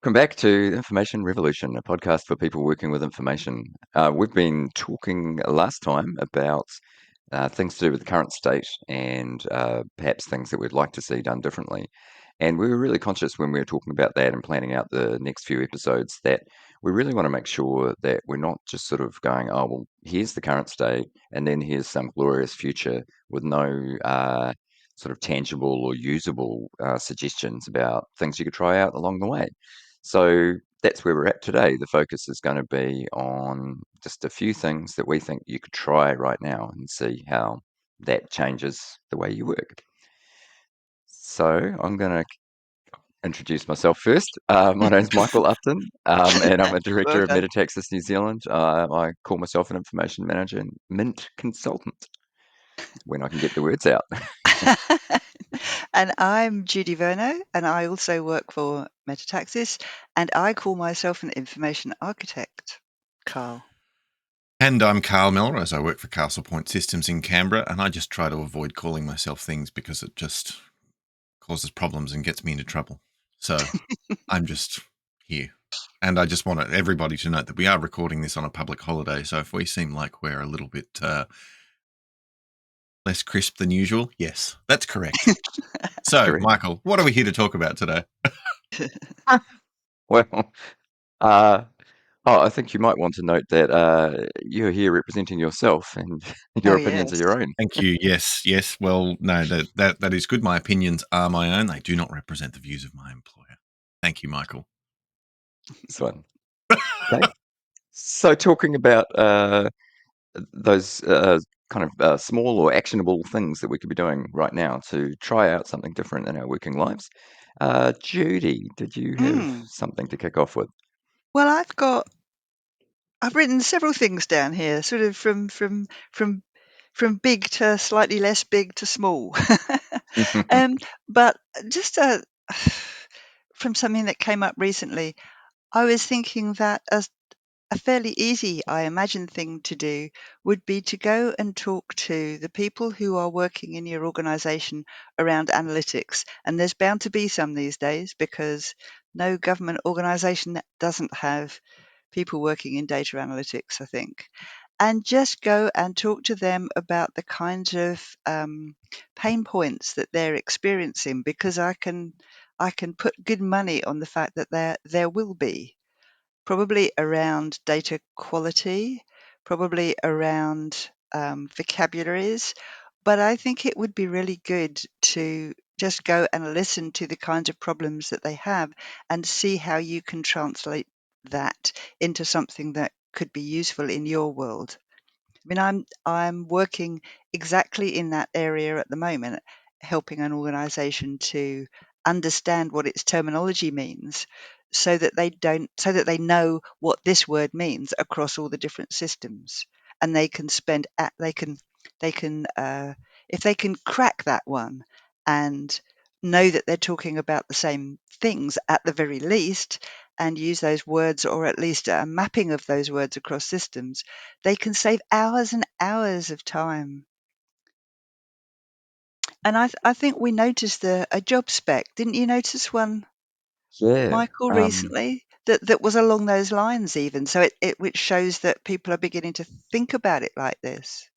Welcome back to Information Revolution, a podcast for people working with information. We've been talking last time about things to do with the current state and perhaps things that we'd like to see done differently. And we were really conscious when we were talking about that and planning out the next few episodes that we really want to make sure that we're not just sort of going, oh, well, here's the current state and then here's some glorious future with no sort of tangible or usable suggestions about things you could try out along the way. So that's where we're at today. The focus is going to be on just a few things that we think you could try right now and see how that changes the way you work. So I'm going to introduce myself first. My name's Michael Upton, and I'm a Well director of done. Metataxis New Zealand. I call myself an information manager and mint consultant when I can get the words out. And I'm Judi Vernau, and I also work for Metataxis, and I call myself an information architect. Karl. And I'm Karl Melrose. I work for Castlepoint Systems in Canberra, and I just try to avoid calling myself things because it just causes problems and gets me into trouble. So I'm just here. And I just want everybody to note that we are recording this on a public holiday. So if we seem like we're a little bit less crisp than usual, yes, that's correct. So, Correct. Michael, what are we here to talk about today? Well, uh, I think you might want to note that you're here representing yourself and Oh, your opinions are yes. your own. Thank you. Yes. Well, no, that is good. My opinions are my own. They do not represent the views of my employer. Thank you, Michael. This one. Okay. So talking about those kind of small or actionable things that we could be doing right now to try out something different in our working lives. Judi, did you have Mm. something to kick off with? Well, I've written several things down here, sort of from big to slightly less big to small. But just from something that came up recently, I was thinking that a fairly easy, I imagine, thing to do would be to go and talk to the people who are working in your organization around analytics. And there's bound to be some these days because no government organization doesn't have people working in data analytics, I think. And just go and talk to them about the kinds of pain points that they're experiencing, because I can put good money on the fact that there will be. Probably around data quality, probably around vocabularies, but I think it would be really good to just go and listen to the kinds of problems that they have and see how you can translate that into something that could be useful in your world. I mean, I'm working exactly in that area at the moment, helping an organization to understand what its terminology means so that they know what this word means across all the different systems. And they can they can if they can crack that one and know that they're talking about the same things at the very least, and use those words, or at least a mapping of those words across systems, they can save hours and hours of time. And I think we noticed a job spec. Didn't you notice one, Yeah. Michael, recently that was along those lines even? So it which shows that people are beginning to think about it like this.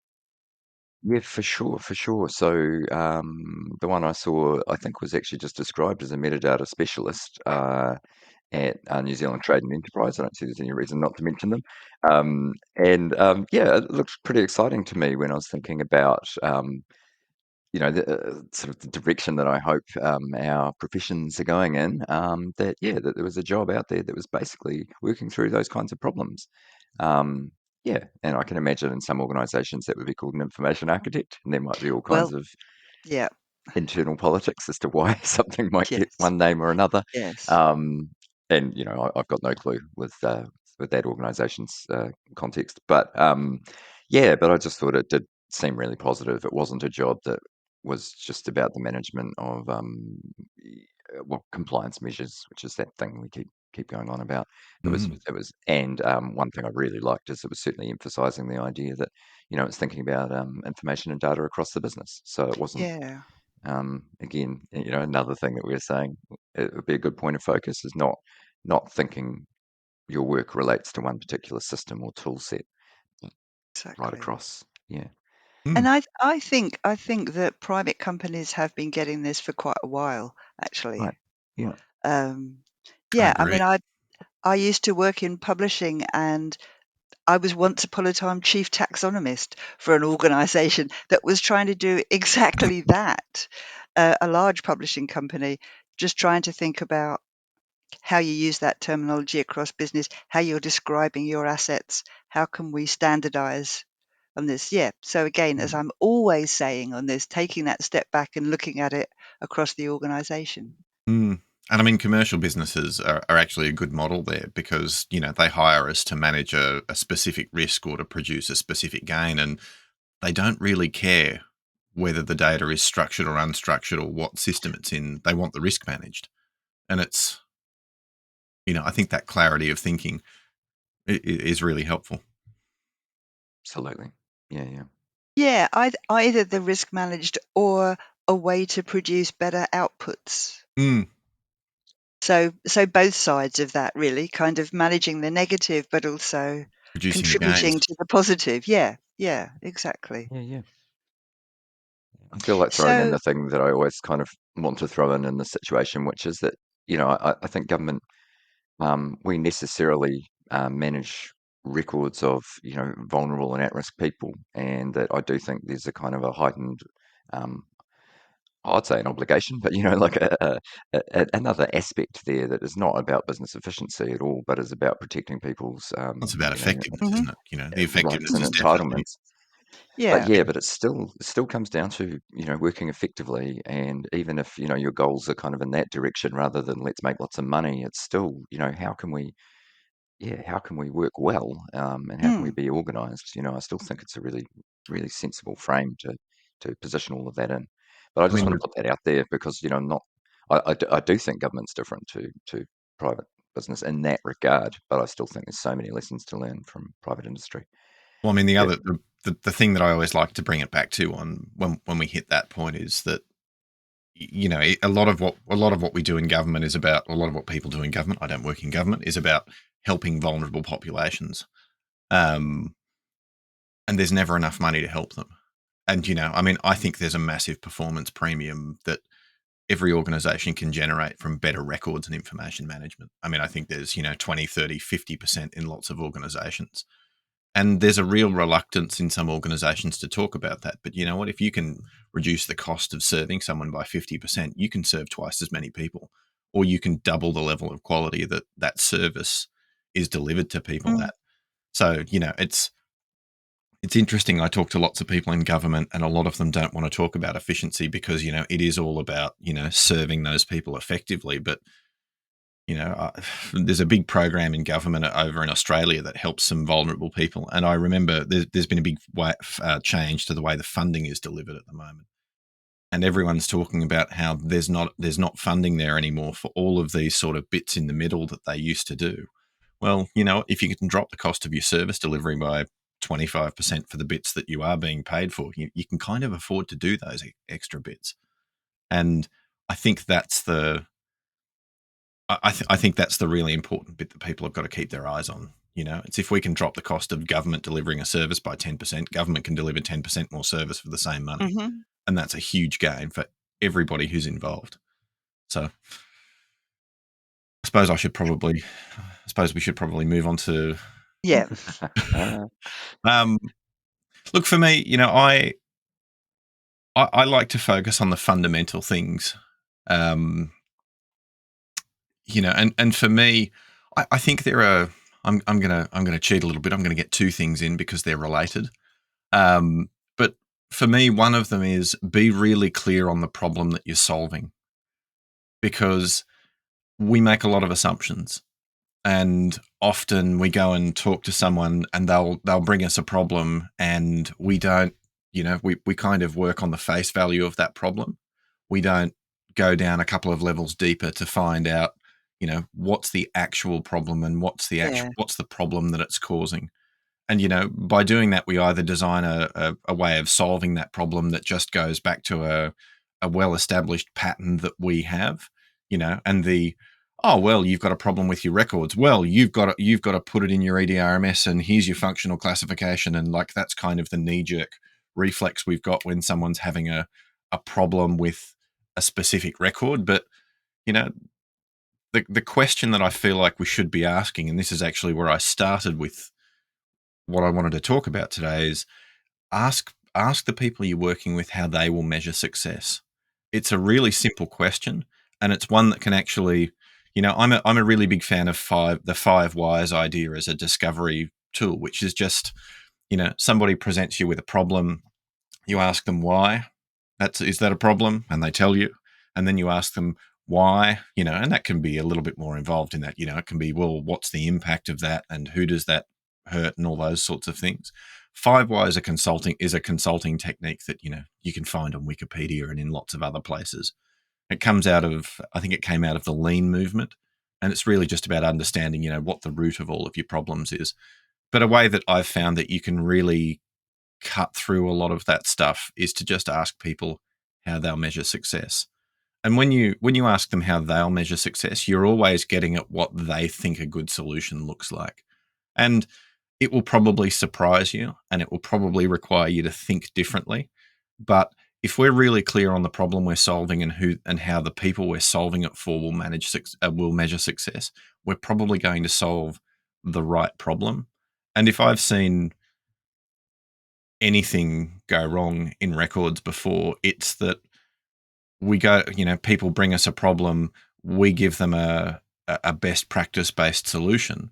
Yeah, for sure, for sure. So the one I saw, I think, was actually just described as a metadata specialist at New Zealand Trade and Enterprise. I don't see there's any reason not to mention them. Yeah, it looked pretty exciting to me when I was thinking about the sort of the direction that I hope our professions are going in. That there was a job out there that was basically working through those kinds of problems. Um, yeah, and I can imagine in some organisations that would be called an information architect, and there might be all kinds Well, of yeah, internal politics as to why something might get yes, one name or another. yes. Um, and I've got no clue with that organisation's context, but I just thought it did seem really positive. It wasn't a job that was just about the management of compliance measures, which is that thing we keep going on about. And one thing I really liked is it was certainly emphasising the idea that it's thinking about information and data across the business. So it wasn't Yeah. again, another thing that we were saying, it would be a good point of focus is not not thinking your work relates to one particular system or tool set right Exactly. across. Yeah. And I think that private companies have been getting this for quite a while, actually. Right. Yeah. Um, I yeah, I agree. mean, I used to work in publishing, and I was once upon a time chief taxonomist for an organization that was trying to do exactly that. A large publishing company, just trying to think about how you use that terminology across business, how you're describing your assets, how can we standardize on this? Yeah. So again, as I'm always saying on this, taking that step back and looking at it across the organization. Mm. And I mean, commercial businesses are actually a good model there because, they hire us to manage a specific risk or to produce a specific gain, and they don't really care whether the data is structured or unstructured or what system it's in. They want the risk managed. And it's, I think that clarity of thinking is really helpful. Absolutely. Yeah. Yeah. Yeah, either the risk managed or a way to produce better outputs. Mm. So both sides of that really, kind of managing the negative, but also Producing the gains. contributing to the positive. Yeah, exactly. Yeah. Yeah. I feel like throwing in So, the thing that I always kind of want to throw in this situation, which is that, I think government, we necessarily manage records of, vulnerable and at-risk people, and that I do think there's a kind of a heightened, um, I'd say an obligation, but, like another aspect there that is not about business efficiency at all, but is about protecting people's, It's about effectiveness, mhm, isn't it? The rights effectiveness and is definitely. entitlements. But yeah, yeah, but it still comes down to, working effectively. And even if, your goals are kind of in that direction rather than let's make lots of money, it's still, how can we work well, and how can we mm, be organized? I still think it's a really, really sensible frame to position all of that in. But I I just mean, want to put that out there because, not, I do think government's different to private business in that regard, but I still think there's so many lessons to learn from private industry. the Yeah. other the thing that I always like to bring it back to on when we hit that point is that a lot of what we do in government is about a lot of what people do in government. I don't work in government is about helping vulnerable populations, um, and there's never enough money to help them. And I mean, I think there's a massive performance premium that every organization can generate from better records and information management. I mean, I think there's 20, 30, 50% in lots of organizations. And there's a real reluctance in some organizations to talk about that. But you know what? If you can reduce the cost of serving someone by 50%, you can serve twice as many people, or you can double the level of quality that that service is delivered to people mm, at. So, it's interesting. I talk to lots of people in government, and a lot of them don't want to talk about efficiency because, it is all about, serving those people effectively. But there's a big program in government over in Australia that helps some vulnerable people. And I remember there's been a big change to the way the funding is delivered at the moment. And everyone's talking about how there's not funding there anymore for all of these sort of bits in the middle that they used to do. Well, if you can drop the cost of your service delivery by 25% for the bits that you are being paid for, you can kind of afford to do those extra bits. And I think that's the I think that's the really important bit that people have got to keep their eyes on. It's if we can drop the cost of government delivering a service by 10%, government can deliver 10% more service for the same money. mhm, And that's a huge gain for everybody who's involved. So I suppose we should probably move on to, yeah, um, look, for me, I like to focus on the fundamental things. Um, and for me, I think there are, I'm gonna cheat a little bit. I'm gonna get two things in because they're related. But for me, one of them is be really clear on the problem that you're solving, because we make a lot of assumptions, and often we go and talk to someone and they'll bring us a problem, and we don't, we kind of work on the face value of that problem. We don't go down a couple of levels deeper to find out, what's the actual problem and yeah, what's the problem that it's causing. And by doing that, we either design a way of solving that problem that just goes back to a well established pattern that we have, and the oh, well, you've got a problem with your records. Well, you've got to put it in your EDRMS, and here's your functional classification. And like, that's kind of the knee-jerk reflex we've got when someone's having a problem with a specific record. But, you know, the question that I feel like we should be asking, and this is actually where I started with what I wanted to talk about today, is ask the people you're working with how they will measure success. It's a really simple question, and it's one that can actually, I'm a really big fan of the 5 whys idea as a discovery tool, which is just, somebody presents you with a problem, you ask them why. Is that a problem? And they tell you, and then you ask them why, and that can be a little bit more involved in that. It can be, well, what's the impact of that, and who does that hurt, and all those sorts of things. 5 whys is a consulting technique that you can find on Wikipedia and in lots of other places. It comes out of, I think it came out of the lean movement, and it's really just about understanding what the root of all of your problems is. But a way that I've found that you can really cut through a lot of that stuff is to just ask people how they'll measure success. And when you ask them how they'll measure success, you're always getting at what they think a good solution looks like. And it will probably surprise you, and it will probably require you to think differently. But if we're really clear on the problem we're solving and how the people we're solving it for will measure success, we're probably going to solve the right problem. And if I've seen anything go wrong in records before, it's that people bring us a problem, we give them a best practice based solution,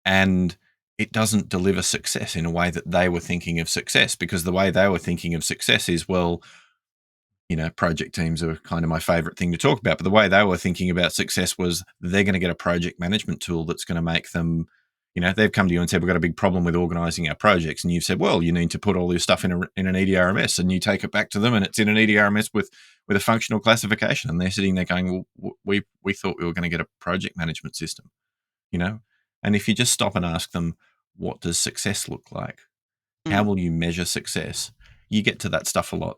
and it doesn't deliver success in a way that they were thinking of success, because the way they were thinking of success is, well, project teams are kind of my favorite thing to talk about, but the way they were thinking about success was they're going to get a project management tool that's going to make them, they've come to you and said, we've got a big problem with organizing our projects. And you've said, well, you need to put all your stuff in an EDRMS, and you take it back to them and it's in an EDRMS with a functional classification. And they're sitting there going, well, we thought we were going to get a project management system, And if you just stop and ask them, what does success look like? How will you measure success? You get to that stuff a lot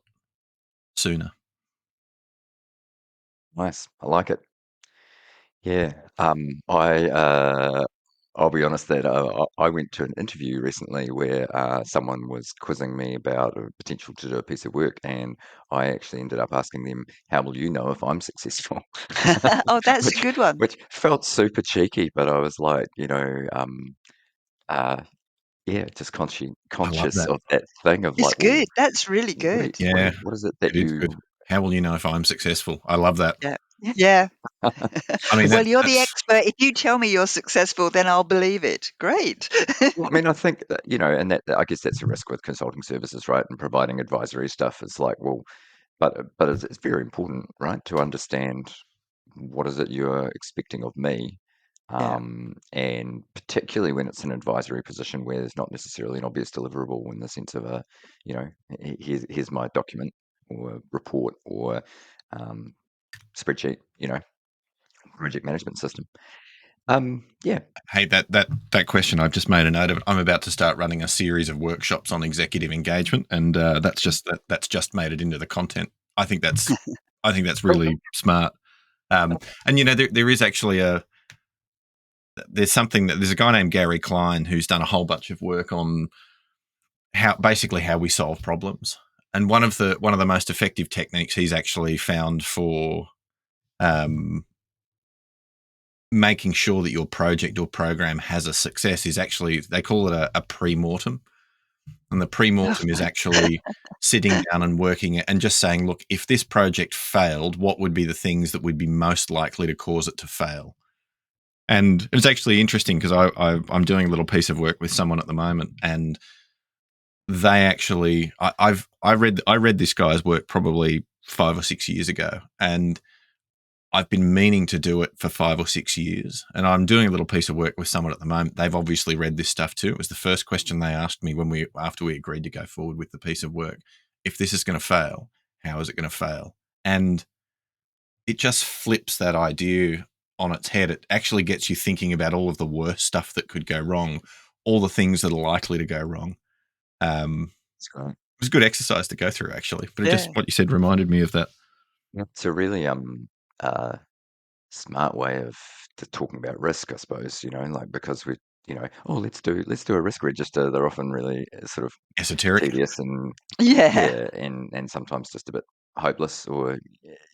sooner. Nice. I like it. Yeah. I'll be honest that I went to an interview recently where someone was quizzing me about a potential to do a piece of work, and I actually ended up asking them, "How will you know if I'm successful?" Oh, that's a which good one. which felt super cheeky, but I was like, uh, yeah, just I love conscious that. of that thing of It's like, well, good. That's really good. Yeah, what is it that it is good. you? How will you know if I'm successful? I love that. Yeah. Yeah. I mean, Well, you're the that's expert. If you tell me you're successful, then I'll believe it. Great. Well, I mean, I think that, and I guess that's a risk with consulting services, right? And providing advisory stuff is like, well, but it's very important, right, to understand what is it you're expecting of me, Yeah. and particularly when it's an advisory position where there's not necessarily an obvious deliverable in the sense of here's my document or report or um, spreadsheet, project management system. Yeah. hey, that question. I've just made a note of it. I'm about to start running a series of workshops on executive engagement, and that's just made it into the content. I think that's Cool. really smart. And there is actually there's a guy named Gary Klein who's done a whole bunch of work on how we solve problems. And one of the most effective techniques he's actually found for making sure that your project or program has a success is actually, they call it a pre-mortem. And the pre-mortem is actually sitting down and working it and just saying, look, if this project failed, what would be the things that would be most likely to cause it to fail? And it's actually interesting because I'm doing a little piece of work with someone at the moment, and they actually, I read this guy's work probably 5 or 6 years ago, and I've been meaning to do it for 5 or 6 years, and I'm doing a little piece of work with someone at the moment. They've obviously read this stuff too. It was the first question they asked me after we agreed to go forward with the piece of work. If this is going to fail, how is it going to fail? And it just flips that idea on its head. It actually gets you thinking about all of the worst stuff that could go wrong, all the things that are likely to go wrong. That's great. It was a good exercise to go through, actually. But Yeah. what you said reminded me of that. Yeah. So really, smart way of talking about risk, I suppose, like because we, oh, let's do a risk register. They're often really sort of Esoteric. tedious and Yeah. yeah, and sometimes just a bit hopeless or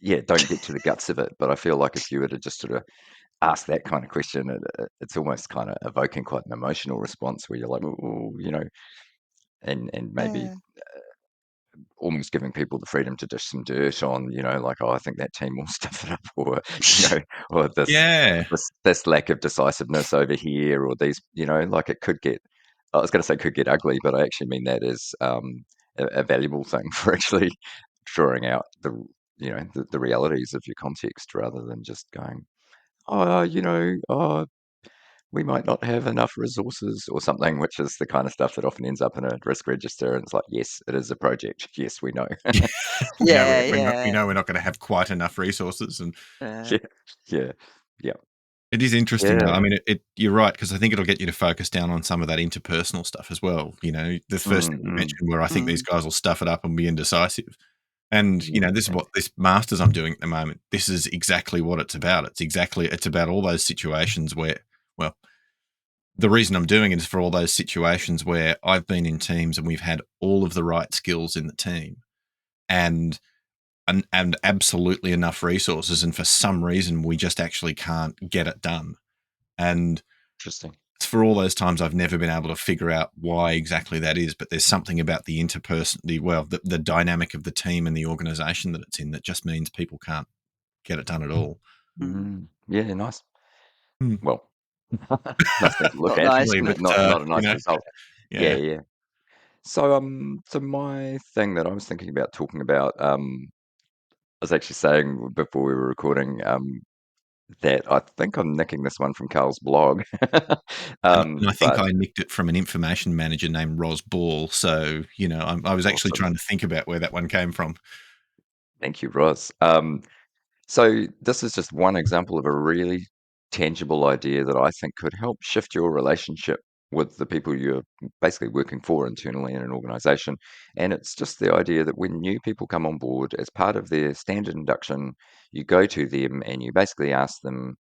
yeah, don't get to the guts of it. But I feel like if you were to just sort of ask that kind of question, it's almost kind of evoking quite an emotional response where you're like, oh, and maybe Yeah. almost giving people the freedom to dish some dirt on, like, oh, I think that team will stuff it up, or or Yeah. this lack of decisiveness over here, or these, like it could get. I was going to say could get ugly, but I actually mean that as a valuable thing for actually drawing out the realities of your context rather than just going, oh, oh, we might not have enough resources or something, which is the kind of stuff that often ends up in a risk register. And it's like, yes, it is a project. Yes, we know. Yeah, Yeah. we Yeah. know we're not going to have quite enough resources, and Yeah, yeah, yeah, it is interesting though. I yeah. mean, you're right, because I think it'll get you to focus down on some of that interpersonal stuff as well. The first thing you Mm. mentioned, where I think these Mm. guys will stuff it up and be indecisive. And Yeah, this is what this masters I'm doing at the moment. This is exactly what it's about. It's about all those situations where, well, the reason I'm doing it is for all those situations where I've been in teams and we've had all of the right skills in the team, and and absolutely enough resources, and for some reason we just actually can't get it done. And interesting. it's for all those times I've never been able to figure out why exactly that is, but there's something about the the dynamic of the team and the organization that it's in that just means people can't get it done at all. Mm. Yeah, nice. Hmm. Well, nice thing to look Not at, nice. Possibly, but but not a nice result. Yeah, yeah. yeah. So, so my thing that I was thinking about talking about, I was actually saying before we were recording, that I think I'm nicking this one from Karl's blog. And I think But I nicked it from an information manager named Ros Ball. So, I was actually awesome. trying to think about where that one came from. Thank you, Roz. So this is just one example of a really tangible idea that I think could help shift your relationship with the people you're basically working for internally in an organization. And it's just the idea that when new people come on board as part of their standard induction, you go to them and you basically ask them,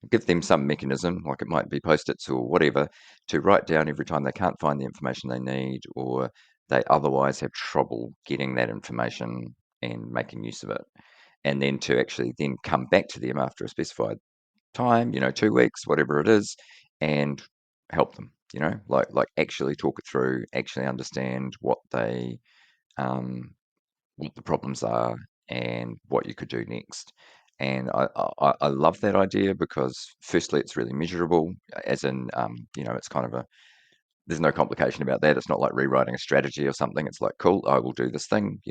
give them some mechanism, like it might be post-its or whatever, to write down every time they can't find the information they need or they otherwise have trouble getting that information and making use of it. And then to actually then come back to them after a specified time, 2 weeks, whatever it is, and help them, like actually talk it through, actually understand um, what the problems are and what you could do next. And I love that idea because firstly, it's really measurable, as in, it's kind of there's no complication about that. It's not like rewriting a strategy or something. It's like, cool, I will do this thing,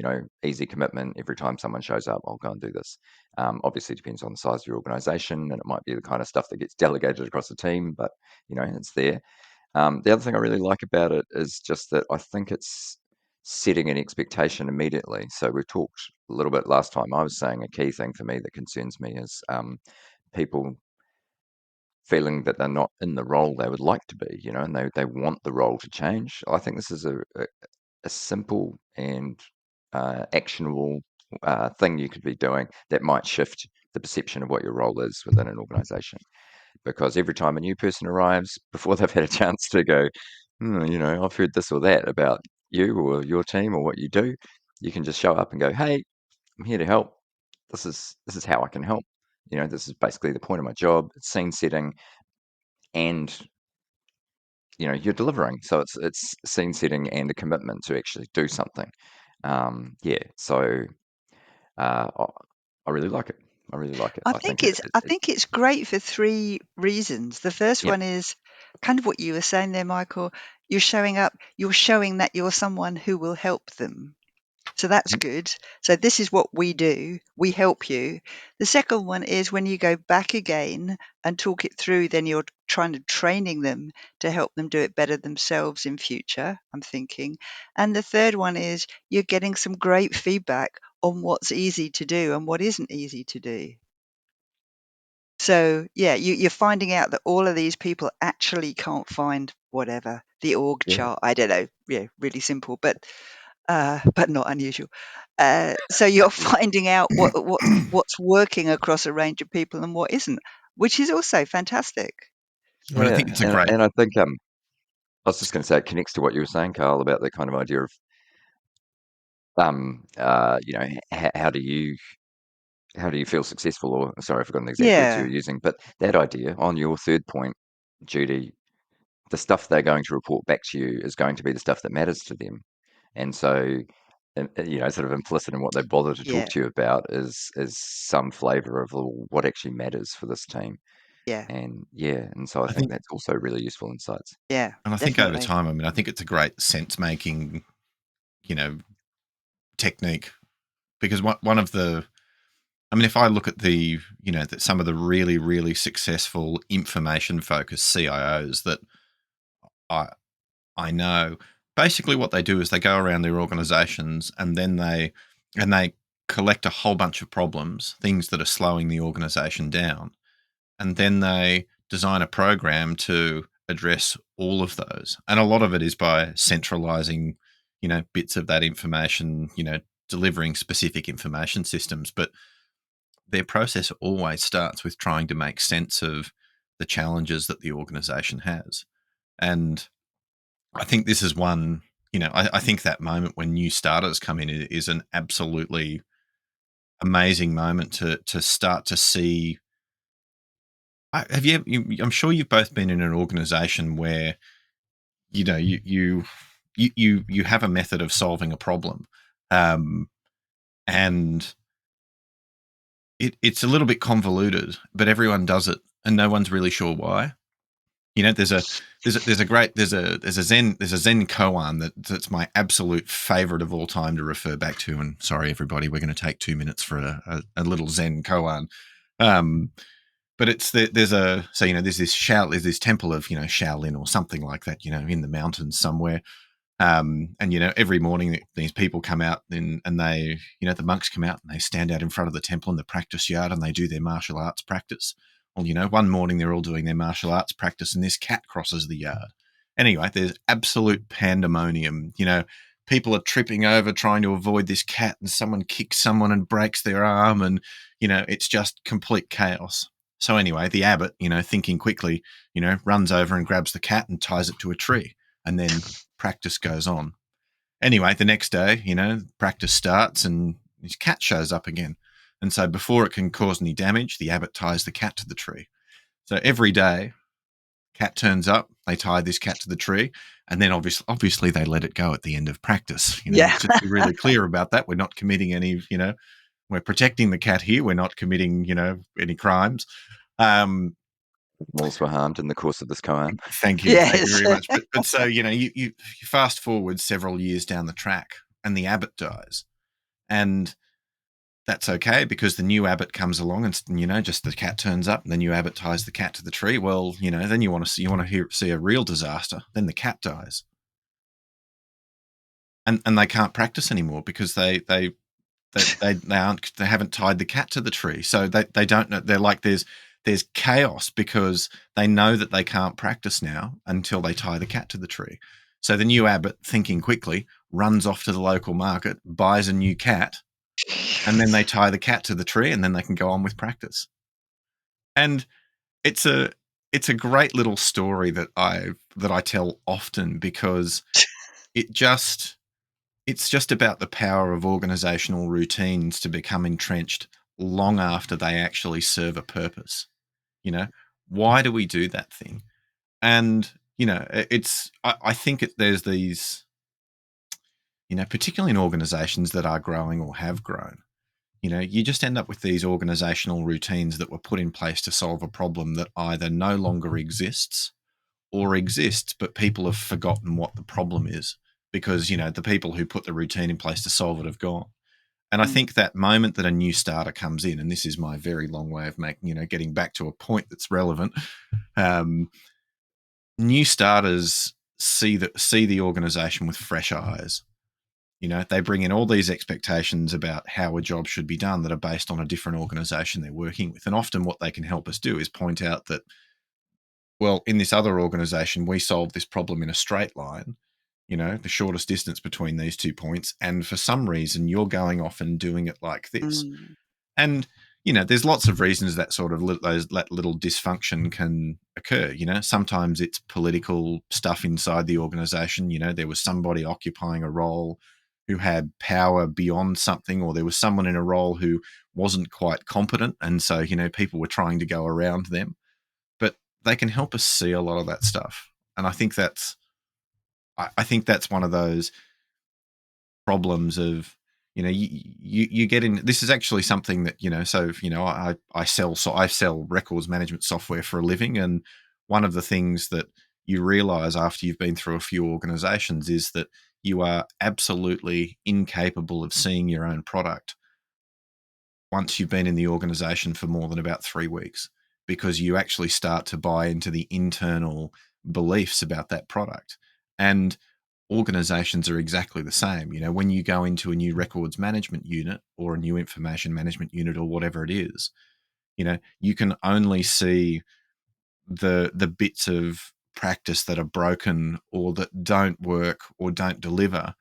easy commitment. Every time someone shows up, I'll go and do this. Obviously, depends on the size of your organization, and it might be the kind of stuff that gets delegated across the team, but, it's there. The other thing I really like about it is just that I think it's setting an expectation immediately. So we talked a little bit last time. I was saying a key thing for me that concerns me is people feeling that they're not in the role they would like to be, and they want the role to change. I think this is a simple and actionable thing you could be doing that might shift the perception of what your role is within an organization. Because every time a new person arrives, before they've had a chance to go, I've heard this or that about you or your team or what you do, you can just show up and go, hey, I'm here to help. This is how I can help. This is basically the point of my job. It's scene setting, and you're delivering. So it's scene setting and a commitment to actually do something. Yeah. So I I really like it. I really like it. I I think think it, it's it, I it think it's great for three reasons. The first yep. one is kind of what you were saying there, Michael. You're showing up, you're showing that you're someone who will help them. So that's Mhm. good. So this is what we do. We help you. The second one is when you go back again and talk it through, then you're trying to training them to help them do it better themselves in future, I'm thinking. And the third one is you're getting some great feedback on what's easy to do and what isn't easy to do. So yeah, you're finding out that all of these people actually can't find whatever the org Yeah. chart. I don't know. Yeah, really simple. But but not unusual. So you're finding out what's working across a range of people and what isn't, which is also fantastic. I mean, I Yeah, think it's a great. and I think I was just going to say it connects to what you were saying, Karl, about the kind of idea of how do you feel successful? Or sorry, I've forgotten the exact words you Yeah, were using, but that idea on your third point, Judi, the stuff they're going to report back to you is going to be the stuff that matters to them. And so, sort of implicit in what they bother to talk yeah, to you about is some flavour of what actually matters for this team. yeah, And so I I think think, that's also really useful insights. yeah, and I think over definitely. time, I mean, I think it's a great sense making, technique, because one of the, I mean, if I look at that some of the really, really successful information focused CIOs that I I know, basically what they do is they go around their organizations and then they collect a whole bunch of problems, things that are slowing the organization down, and then they design a program to address all of those. And a lot of it is by centralizing, bits of that information, delivering specific information systems. But their process always starts with trying to make sense of the challenges that the organization has. And I think this is one, I think that moment when new starters come in is an absolutely amazing moment to start to see. Have I'm sure you've both been in an organization where you have a method of solving a problem, and it's a little bit convoluted, but everyone does it, and no one's really sure why. There's a Zen koan that's my absolute favorite of all time to refer back to. And sorry, everybody, we're going to take 2 minutes for a little Zen koan. But there's this temple of Shaolin or something like that, in the mountains somewhere. And every morning these people come out and they, the monks come out and they stand out in front of the temple in the practice yard and they do their martial arts practice. Well, one morning they're all doing their martial arts practice and this cat crosses the yard. Anyway, there's absolute pandemonium. People are tripping over trying to avoid this cat and someone kicks someone and breaks their arm and, it's just complete chaos. So anyway, the abbot, thinking quickly, runs over and grabs the cat and ties it to a tree. And then practice goes on. Anyway, the next day, practice starts and his cat shows up again. And so before it can cause any damage, the abbot ties the cat to the tree. So every day, cat turns up, they tie this cat to the tree, and then obviously they let it go at the end of practice. Yeah, Just be really clear about that. We're not committing any, we're protecting the cat here. We're not committing, any crimes. Animals were harmed in the course of this koan. Thank you yes, very much. But so you fast forward several years down the track, and the abbot dies, and that's okay because the new abbot comes along, and just the cat turns up, and the new abbot ties the cat to the tree. Well, then you want to see a real disaster. Then the cat dies, and they can't practice anymore because they haven't tied the cat to the tree, so they don't know. They're like there's chaos because they know that they can't practice now until they tie the cat to the tree. So the new abbot, thinking quickly, runs off to the local market, buys a new cat, and then they tie the cat to the tree, and then they can go on with practice. And it's a great little story that I tell often because it's just about the power of organizational routines to become entrenched long after they actually serve a purpose. Why do we do that thing? And I think there's these, particularly in organizations that are growing or have grown, you just end up with these organizational routines that were put in place to solve a problem that either no longer exists or exists, but people have forgotten what the problem is because, the people who put the routine in place to solve it have gone. And I think that moment that a new starter comes in, and this is my very long way of getting back to a point that's relevant. New starters see the organization with fresh eyes. They bring in all these expectations about how a job should be done that are based on a different organization they're working with. And often what they can help us do is point out that, well, in this other organization, we solved this problem in a straight line. the shortest distance between these 2 points, and for some reason you're going off and doing it like this. Mm. And there's lots of reasons that sort of that little dysfunction can occur. Sometimes it's political stuff inside the organization. There was somebody occupying a role who had power beyond something, or there was someone in a role who wasn't quite competent, and so people were trying to go around them. But they can help us see a lot of that stuff, and I think that's one of those problems of you get in. This is actually something that so I sell records management software for a living, and one of the things that you realize after you've been through a few organizations is that you are absolutely incapable of seeing your own product once you've been in the organization for more than about 3 weeks, because you actually start to buy into the internal beliefs about that product. And organizations are exactly the same. When you go into a new records management unit or a new information management unit or whatever it is, you can only see the bits of practice that are broken or that don't work or don't deliver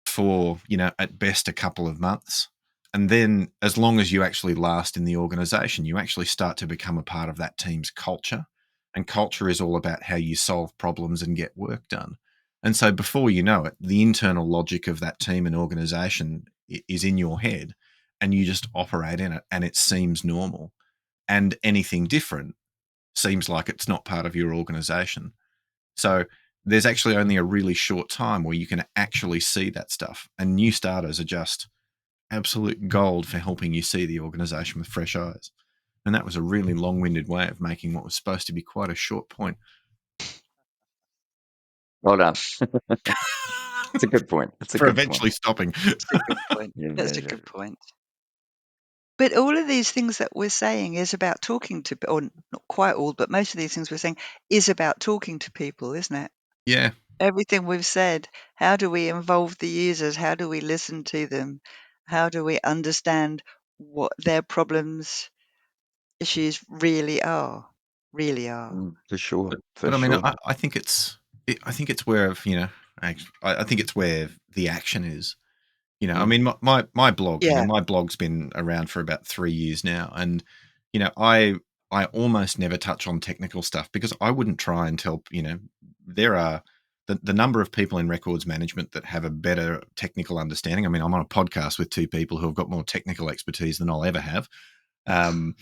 for, at best a couple of months. And then as long as you actually last in the organization, you actually start to become a part of that team's culture. And culture is all about how you solve problems and get work done. And so before you know it, the internal logic of that team and organization is in your head, and you just operate in it, and it seems normal. And anything different seems like it's not part of your organization. So there's actually only a really short time where you can actually see that stuff. And new starters are just absolute gold for helping you see the organization with fresh eyes. And that was a really long-winded way of making what was supposed to be quite a short point. Well done. It's a good point. It's a For good eventually point. stopping. That's a good point. Yeah, That's a yeah. good point. But all of these things that we're saying is about talking to, or not quite all, but most of these things we're saying is about talking to people, isn't it? Yeah. Everything we've said, how do we involve the users? How do we listen to them? How do we understand what their problems, issues really are? For sure. For But I mean, sure. I think I think it's where I think it's where the action is. I mean, my blog, Yeah, my blog's been around for about 3 years now, and I almost never touch on technical stuff because I wouldn't try and tell. There are the number of people in records management that have a better technical understanding. I mean, I'm on a podcast with 2 people who have got more technical expertise than I'll ever have, and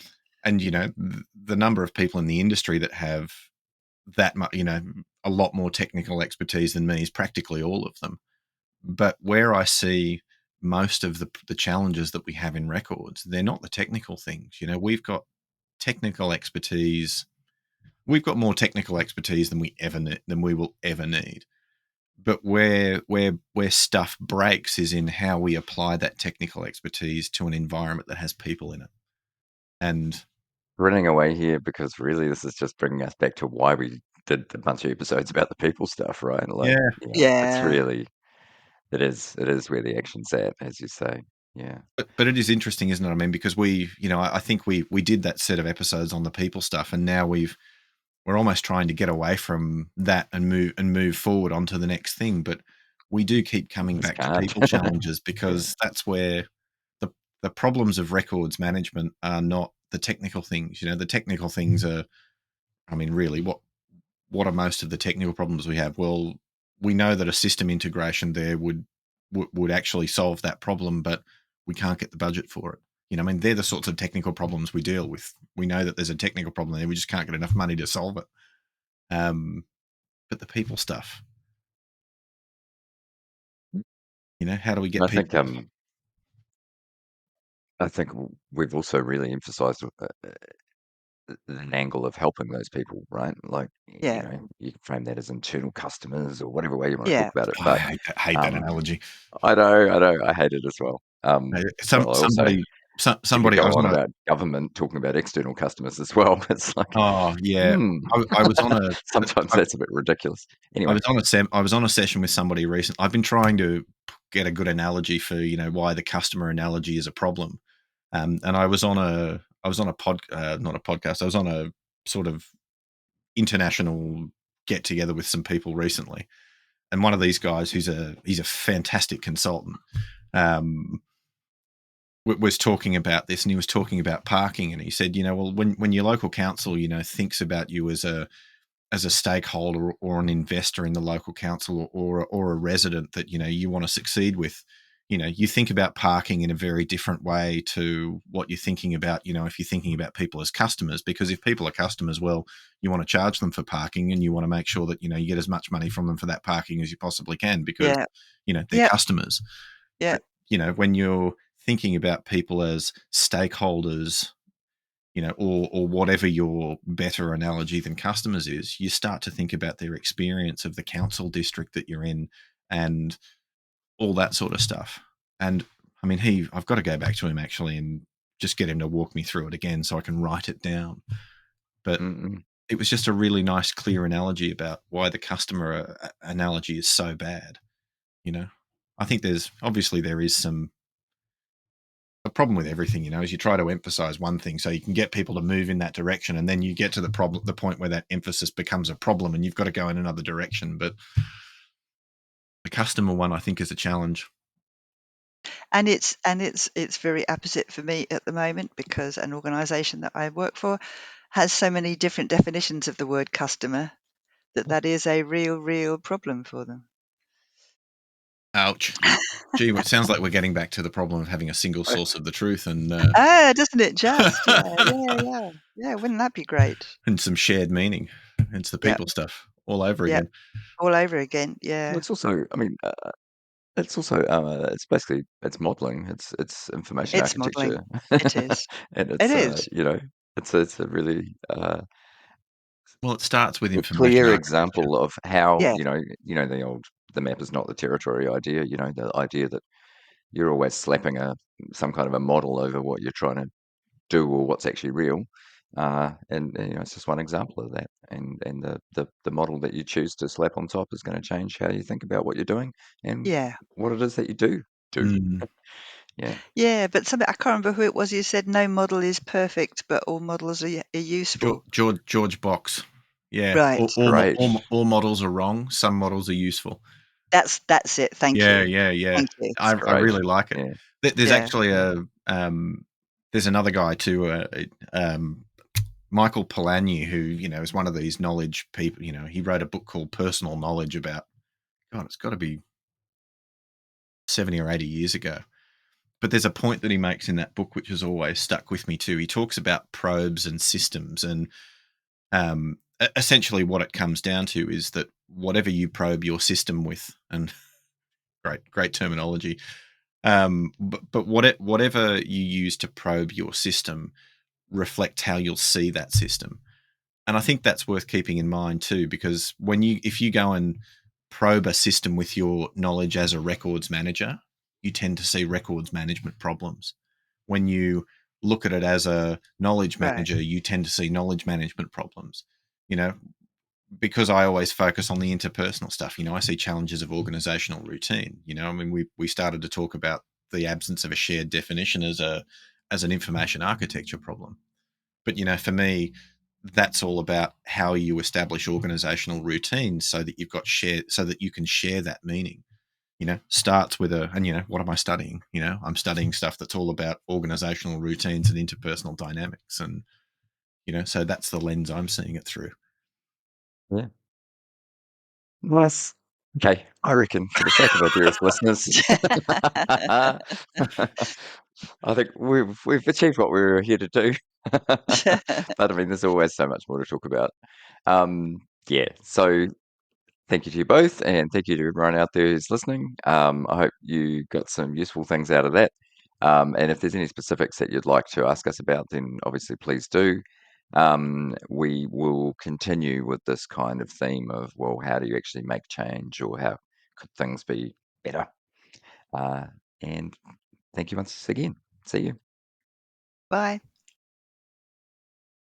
the number of people in the industry that have that much, a lot more technical expertise than me is practically all of them. But where I see most of the challenges that we have in records, they're not the technical things. We've got technical expertise. We've got more technical expertise than we will ever need. But where stuff breaks is in how we apply that technical expertise to an environment that has people in it. And Running away here because really this is just bringing us back to why we did a bunch of episodes about the people stuff, right? Like, yeah, it's yeah, really, it is where the action's at, as you say. Yeah. but it is interesting, isn't it? I mean, because I think we did that set of episodes on the people stuff, and now we're almost trying to get away from that and move forward onto the next thing. But we do keep coming Just back to can't. people challenges Yeah. because that's where the problems of records management are not the technical things. The technical things are, I mean, really, what are most of the technical problems we have? Well, we know that a system integration there would actually solve that problem, but we can't get the budget for it. I mean, they're the sorts of technical problems we deal with. We know that there's a technical problem there. We just can't get enough money to solve it. But the people stuff, how do we get I think people? I think we've also really emphasized an angle of helping those people, right? Like, yeah, you can frame that as internal customers or whatever way you want to talk yeah. about it. Oh, I But hate that um, analogy. I hate it as well. But Some I also, somebody you could somebody I go was on on a about government talking about external customers as well. It's like, oh yeah hmm, I was on a sometimes I, that's a bit ridiculous. Anyway, I was on a session with somebody recently. I've been trying to get a good analogy for why the customer analogy is a problem. And I was on a pod not a podcast. I was on a sort of international get together with some people recently, and one of these guys he's a fantastic consultant, was talking about this, and he was talking about parking, and he said, well, when your local council, thinks about you as a stakeholder or an investor in the local council, or a resident that you want to succeed with, you think about parking in a very different way to what you're thinking about, if you're thinking about people as customers. Because if people are customers, well, you want to charge them for parking, and you want to make sure that you get as much money from them for that parking as you possibly can, because Yeah. they're Yep. customers. Yeah. But when you're thinking about people as stakeholders, or whatever your better analogy than customers is, you start to think about their experience of the council district that you're in and all that sort of stuff. And I mean, I've got to go back to him actually and just get him to walk me through it again so I can write it down. But it was just a really nice, clear analogy about why the customer analogy is so bad. I think there is some the problem with everything, is you try to emphasize one thing so you can get people to move in that direction, and then you get to the point where that emphasis becomes a problem and you've got to go in another direction. But the customer one, I think, is a challenge. And it's very opposite for me at the moment, because an organisation that I work for has so many different definitions of the word customer that is a real problem for them. Ouch. Gee, it sounds like we're getting back to the problem of having a single source of the truth, and Doesn't it just? Yeah. Wouldn't that be great? and some shared meaning. It's the Yeah. people stuff all over Yeah. again. All over again. Well, Yeah. it's also, I mean, it's basically it's modeling. It's information It's modelling. architecture, It is. and It it's is. it's a really Well, it starts with a information clear architecture. example of how Yeah. the map is not the territory idea. The idea that you're always slapping some kind of a model over what you're trying to do or what's actually real. And it's just one example of that. And the model that you choose to slap on top is going to change how you think about what you're doing and Yeah. what it is that you do. Mm. Yeah. Yeah, but I can't remember who it was who said no model is perfect, but all models are useful. George Box. Yeah, Right. Great. all models are wrong. Some models are useful. That's it. Thank Yeah, you. yeah, yeah. Thank you. I It's great. really like it. Yeah. There's Yeah. actually there's another guy too, Michael Polanyi, who is one of these knowledge people. He wrote a book called Personal Knowledge about, God, it's got to be 70 or 80 years ago. But there's a point that he makes in that book which has always stuck with me too. He talks about probes and systems, and essentially what it comes down to is that whatever you probe your system with, and great terminology, but whatever you use to probe your system reflects how you'll see that system. And I think that's worth keeping in mind too, because if you go and probe a system with your knowledge as a records manager, you tend to see records management problems. When you look at it as a knowledge Right. manager, you tend to see knowledge management problems. You know, because I always focus on the interpersonal stuff. I see challenges of organizational routine. I mean, we started to talk about the absence of a shared definition as an information architecture problem. But for me, that's all about how you establish organizational routines so that you've got so that you can share that meaning. Starts with what am I studying? I'm studying stuff that's all about organizational routines and interpersonal dynamics. And, so that's the lens I'm seeing it through. Yeah. Nice. Okay. I reckon for the sake of our dearest listeners, I think we've achieved what we were here to do. But I mean, there's always so much more to talk about. Yeah. So thank you to you both, and thank you to everyone out there who's listening. I hope you got some useful things out of that. And if there's any specifics that you'd like to ask us about, then obviously please do. We will continue with this kind of theme of, well, how do you actually make change, or how could things be better? And thank you once again. See you. Bye.